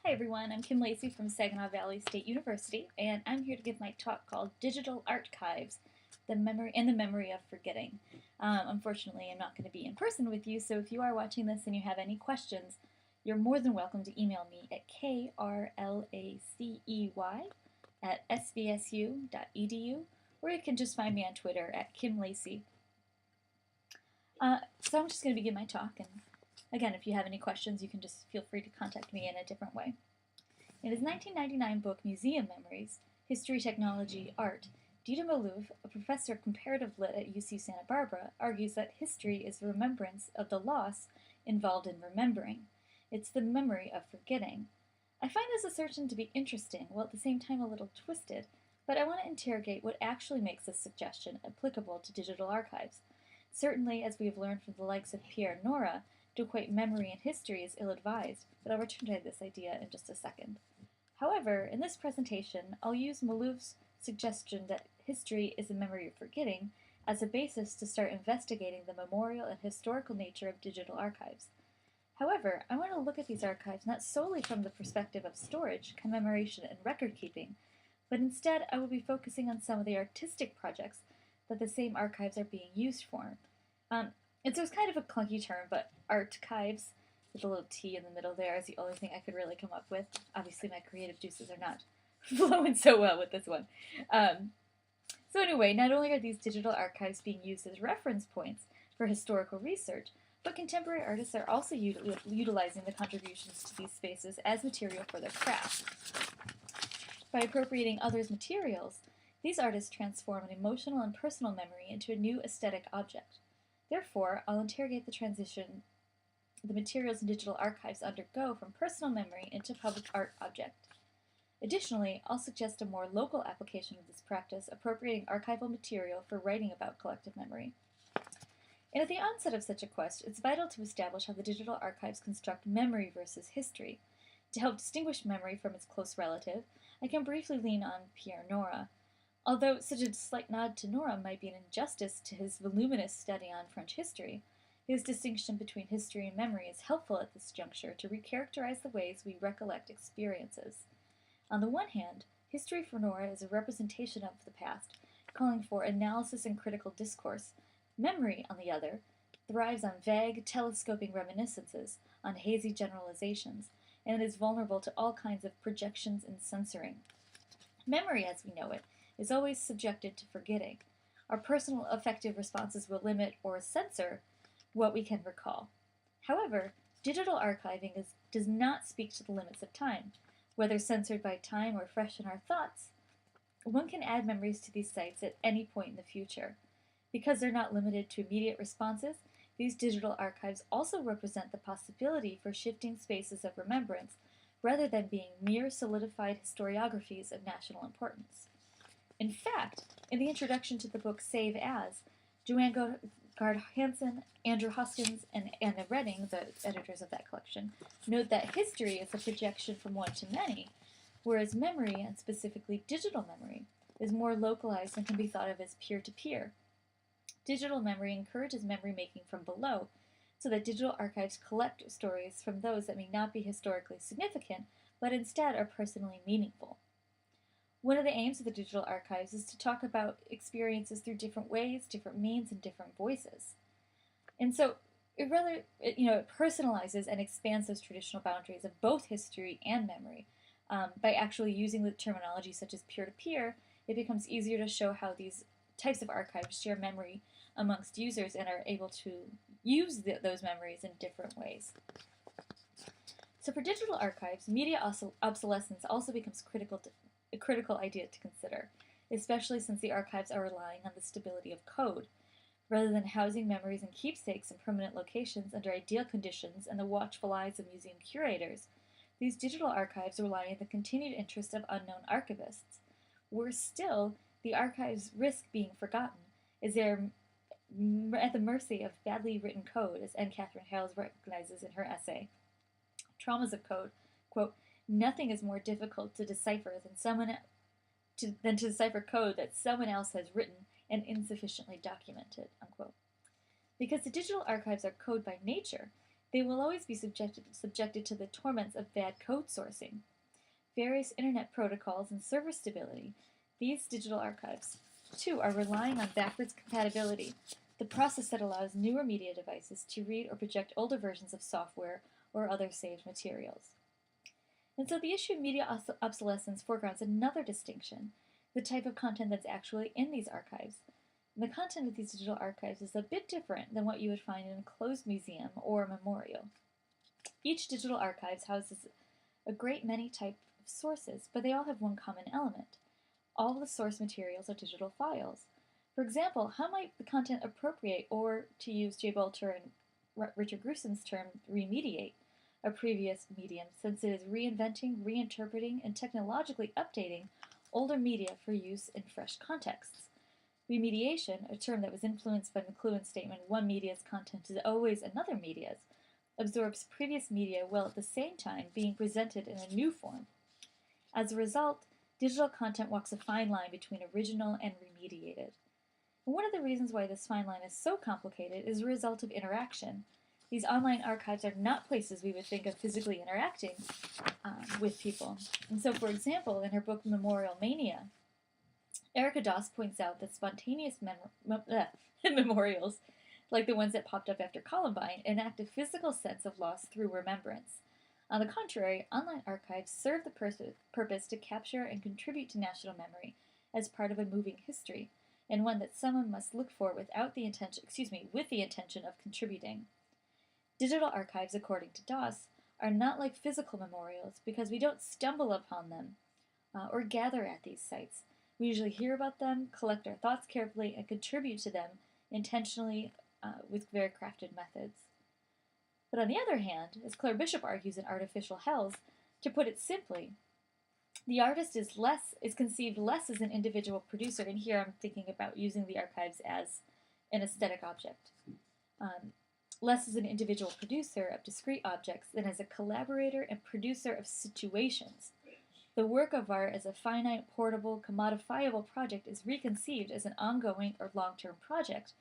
Hi everyone, I'm Kim Lacey from Saginaw Valley State University, and I'm here to give my talk called Digital Archives, the Memory of Forgetting. Unfortunately, I'm not going to be in person with you, so if you are watching this and you have any questions, you're more than welcome to email me at krlacey@svsu.edu, or you can just find me on Twitter at Kim Lacey. So I'm just going to begin my talk, and again, if you have any questions, you can just feel free to contact me in a different way. In his 1999 book, Museum Memories, History, Technology, Art, Dieter Malouf, a professor of comparative lit at UC Santa Barbara, argues that history is the remembrance of the loss involved in remembering. It's the memory of forgetting. I find this assertion to be interesting, while at the same time a little twisted, but I want to interrogate what actually makes this suggestion applicable to digital archives. Certainly, as we have learned from the likes of Pierre Nora, to equate memory and history is ill-advised, but I'll return to this idea in just a second. However, in this presentation, I'll use Malouf's suggestion that history is a memory of forgetting as a basis to start investigating the memorial and historical nature of digital archives. However, I want to look at these archives not solely from the perspective of storage, commemoration, and record keeping, but instead I will be focusing on some of the artistic projects that the same archives are being used for. And so it's kind of a clunky term, but archives, with a little T in the middle there, is the only thing I could really come up with. Obviously, my creative juices are not flowing so well with this one. So anyway, not only are these digital archives being used as reference points for historical research, but contemporary artists are also utilizing the contributions to these spaces as material for their craft. By appropriating others' materials, these artists transform an emotional and personal memory into a new aesthetic object. Therefore, I'll interrogate the transition the materials in digital archives undergo from personal memory into public art object. Additionally, I'll suggest a more local application of this practice, appropriating archival material for writing about collective memory. And at the onset of such a quest, it's vital to establish how the digital archives construct memory versus history. To help distinguish memory from its close relative, I can briefly lean on Pierre Nora. Although such a slight nod to Nora might be an injustice to his voluminous study on French history, his distinction between history and memory is helpful at this juncture to recharacterize the ways we recollect experiences. On the one hand, history for Nora is a representation of the past, calling for analysis and critical discourse. Memory, on the other, thrives on vague, telescoping reminiscences, on hazy generalizations, and is vulnerable to all kinds of projections and censoring. Memory, as we know it, is always subjected to forgetting. Our personal affective responses will limit or censor what we can recall. However, digital archiving does not speak to the limits of time. Whether censored by time or fresh in our thoughts, one can add memories to these sites at any point in the future. Because they're not limited to immediate responses, these digital archives also represent the possibility for shifting spaces of remembrance rather than being mere solidified historiographies of national importance. In fact, in the introduction to the book Save As, Joanne Gard-Hansen, Andrew Hoskins, and Anna Redding, the editors of that collection, note that history is a projection from one to many, whereas memory, and specifically digital memory, is more localized and can be thought of as peer-to-peer. Digital memory encourages memory making from below, so that digital archives collect stories from those that may not be historically significant, but instead are personally meaningful. One of the aims of the digital archives is to talk about experiences through different ways, different means, and different voices. And so it personalizes and expands those traditional boundaries of both history and memory. By actually using the terminology such as peer-to-peer, it becomes easier to show how these types of archives share memory amongst users and are able to use those memories in different ways. So for digital archives, media obsolescence also becomes a critical idea to consider, especially since the archives are relying on the stability of code. Rather than housing memories and keepsakes in permanent locations under ideal conditions and the watchful eyes of museum curators, these digital archives rely on the continued interest of unknown archivists. Worse still, the archives risk being forgotten, as they are at the mercy of badly written code, as N. Catherine Hales recognizes in her essay. Traumas of Code, quote, "Nothing is more difficult to decipher than to decipher code that someone else has written and insufficiently documented," unquote. Because the digital archives are code by nature, they will always be subjected to the torments of bad code sourcing. Various internet protocols and server stability, these digital archives, too, are relying on backwards compatibility, the process that allows newer media devices to read or project older versions of software or other saved materials. And so the issue of media obsolescence foregrounds another distinction, the type of content that's actually in these archives. And the content of these digital archives is a bit different than what you would find in a closed museum or a memorial. Each digital archive houses a great many types of sources, but they all have one common element. All of the source materials are digital files. For example, how might the content appropriate, or to use Jay Bolter and Richard Gruesom's term, remediate, a previous medium, since it is reinventing, reinterpreting, and technologically updating older media for use in fresh contexts? Remediation, a term that was influenced by McLuhan's statement, one media's content is always another media's, absorbs previous media while at the same time being presented in a new form. As a result, digital content walks a fine line between original and remediated. And one of the reasons why this fine line is so complicated is a result of interaction. These online archives are not places we would think of physically interacting with people. And so, for example, in her book Memorial Mania, Erica Doss points out that spontaneous memorials, like the ones that popped up after Columbine, enact a physical sense of loss through remembrance. On the contrary, online archives serve the purpose to capture and contribute to national memory as part of a moving history, and one that someone must look for with the intention of contributing. Digital archives, according to Doss, are not like physical memorials because we don't stumble upon them or gather at these sites. We usually hear about them, collect our thoughts carefully, and contribute to them intentionally with very crafted methods. But on the other hand, as Claire Bishop argues in Artificial Hells, to put it simply, the artist is conceived less as an individual producer, and here I'm thinking about using the archives as an aesthetic object. Less as an individual producer of discrete objects than as a collaborator and producer of situations. The work of art as a finite, portable, commodifiable project is reconceived as an ongoing or long-term project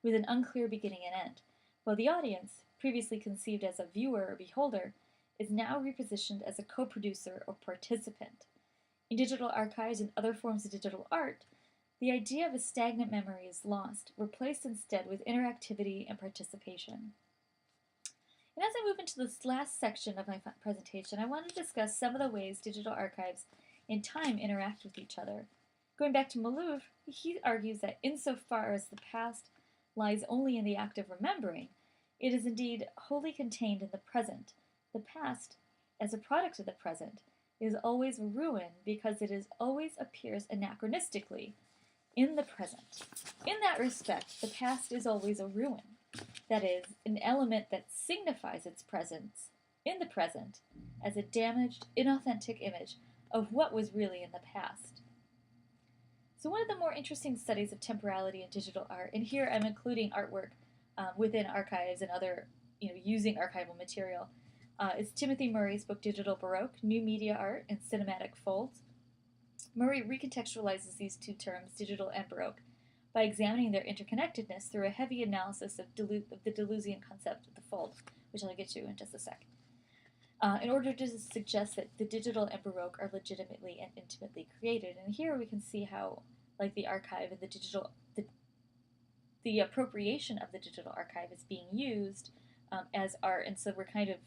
with an unclear beginning and end, while the audience, previously conceived as a viewer or beholder, is now repositioned as a co-producer or participant. In digital archives and other forms of digital art, the idea of a stagnant memory is lost, replaced instead with interactivity and participation. And as I move into this last section of my presentation, I want to discuss some of the ways digital archives in time interact with each other. Going back to Malouf, he argues that insofar as the past lies only in the act of remembering, it is indeed wholly contained in the present. The past, as a product of the present, is always a ruin because it always appears anachronistically in the present. In that respect, the past is always a ruin. That is, an element that signifies its presence in the present as a damaged, inauthentic image of what was really in the past. So one of the more interesting studies of temporality in digital art, and here I'm including artwork within archives and other, using archival material, is Timothy Murray's book Digital Baroque, New Media Art and Cinematic Folds. Murray recontextualizes these two terms, digital and Baroque, by examining their interconnectedness through a heavy analysis of the Deleuzian concept of the fold, which I'll get to in just a sec, in order to suggest that the digital and Baroque are legitimately and intimately created. And here we can see how, like the archive and the appropriation of the digital archive is being used as art, and so we're kind of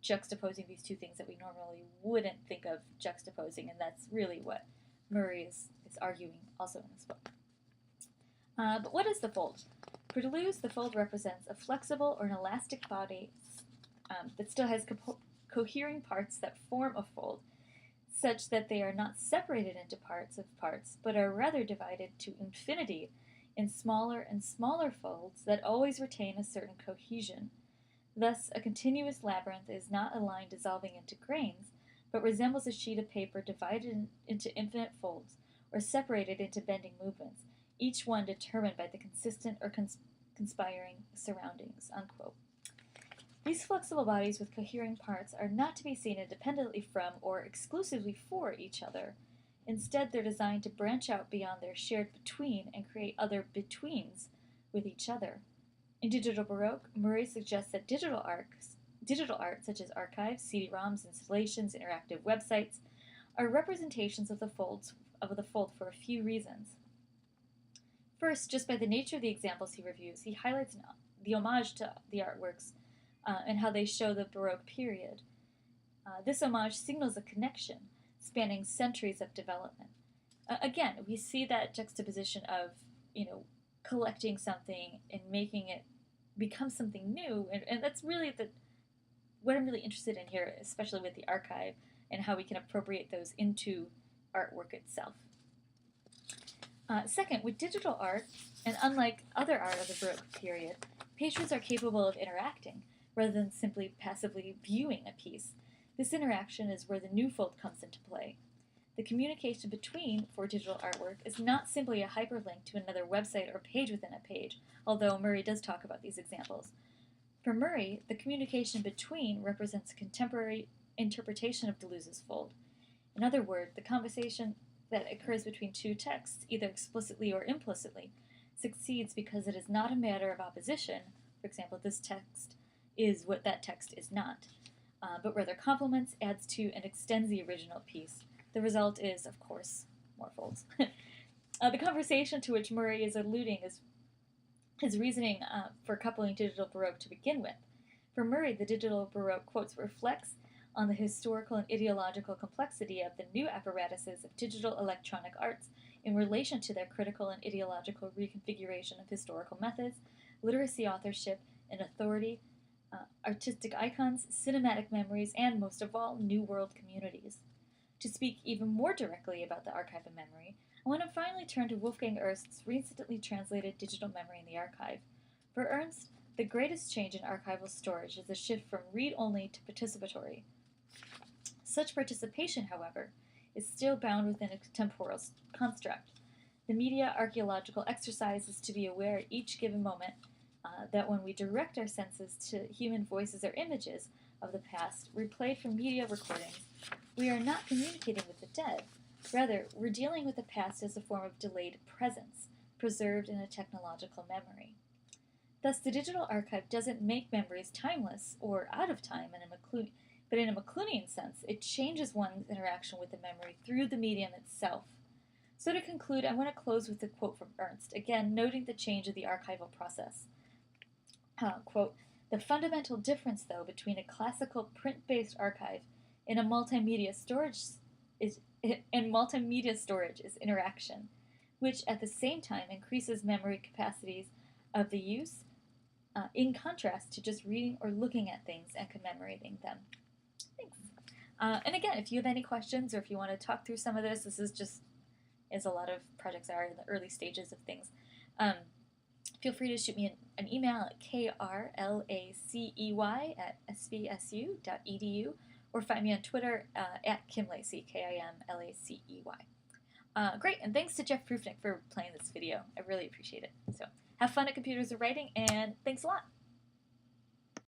juxtaposing these two things that we normally wouldn't think of juxtaposing, and that's really what Murray is arguing also in this book. But what is the fold? For Deleuze, the fold represents a flexible or an elastic body that still has cohering parts that form a fold, such that they are not separated into parts, but are rather divided to infinity in smaller and smaller folds that always retain a certain cohesion. Thus, a continuous labyrinth is not a line dissolving into grains, but resembles a sheet of paper divided into infinite folds, or separated into bending movements, each one determined by the consistent or conspiring surroundings, unquote. These flexible bodies with cohering parts are not to be seen independently from or exclusively for each other. Instead, they're designed to branch out beyond their shared between and create other betweens with each other. In Digital Baroque, Murray suggests that digital Digital art, such as archives, CD-ROMs, installations, interactive websites, are representations of the fold for a few reasons. First, just by the nature of the examples he reviews, he highlights the homage to the artworks and how they show the Baroque period. This homage signals a connection spanning centuries of development. Again, we see that juxtaposition of, collecting something and making it become something new, and that's really what I'm really interested in here, especially with the archive and how we can appropriate those into artwork itself. Second, with digital art, and unlike other art of the Baroque period, patrons are capable of interacting rather than simply passively viewing a piece. This interaction is where the new fold comes into play. The communication between, for digital artwork, is not simply a hyperlink to another website or page within a page, although Murray does talk about these examples. For Murray, the communication between represents a contemporary interpretation of Deleuze's fold. In other words, the conversation that occurs between two texts, either explicitly or implicitly, succeeds because it is not a matter of opposition. For example, this text is what that text is not, but rather complements, adds to, and extends the original piece. The result is, of course, more folds. The conversation to which Murray is alluding is his reasoning for coupling digital Baroque to begin with. For Murray, the digital Baroque, quotes, reflects on the historical and ideological complexity of the new apparatuses of digital electronic arts in relation to their critical and ideological reconfiguration of historical methods, literary authorship and authority, artistic icons, cinematic memories, and, most of all, New World communities. To speak even more directly about the archive of memory, I want to finally turn to Wolfgang Ernst's recently translated Digital Memory in the Archive. For Ernst, the greatest change in archival storage is the shift from read-only to participatory. Such participation, however, is still bound within a temporal construct. The media archaeological exercise is to be aware at each given moment that when we direct our senses to human voices or images of the past, replayed from media recordings, we are not communicating with the dead. Rather, we're dealing with the past as a form of delayed presence, preserved in a technological memory. Thus, the digital archive doesn't make memories timeless or out of time, but in a McLuhanian sense, it changes one's interaction with the memory through the medium itself. So to conclude, I want to close with a quote from Ernst, again noting the change of the archival process. Quote, "The fundamental difference, though, between a classical print-based archive and multimedia storage is interaction, which at the same time increases memory capacities of the use, in contrast to just reading or looking at things and commemorating them." Thanks. And again, if you have any questions or if you want to talk through some of this is just, as a lot of projects are in the early stages of things, feel free to shoot me an email at krlacey@svsu.edu or find me on Twitter at KimLacey, KIMLACEY. Great, and thanks to Jeff Prufnick for playing this video. I really appreciate it. So have fun at Computers and Writing, and thanks a lot.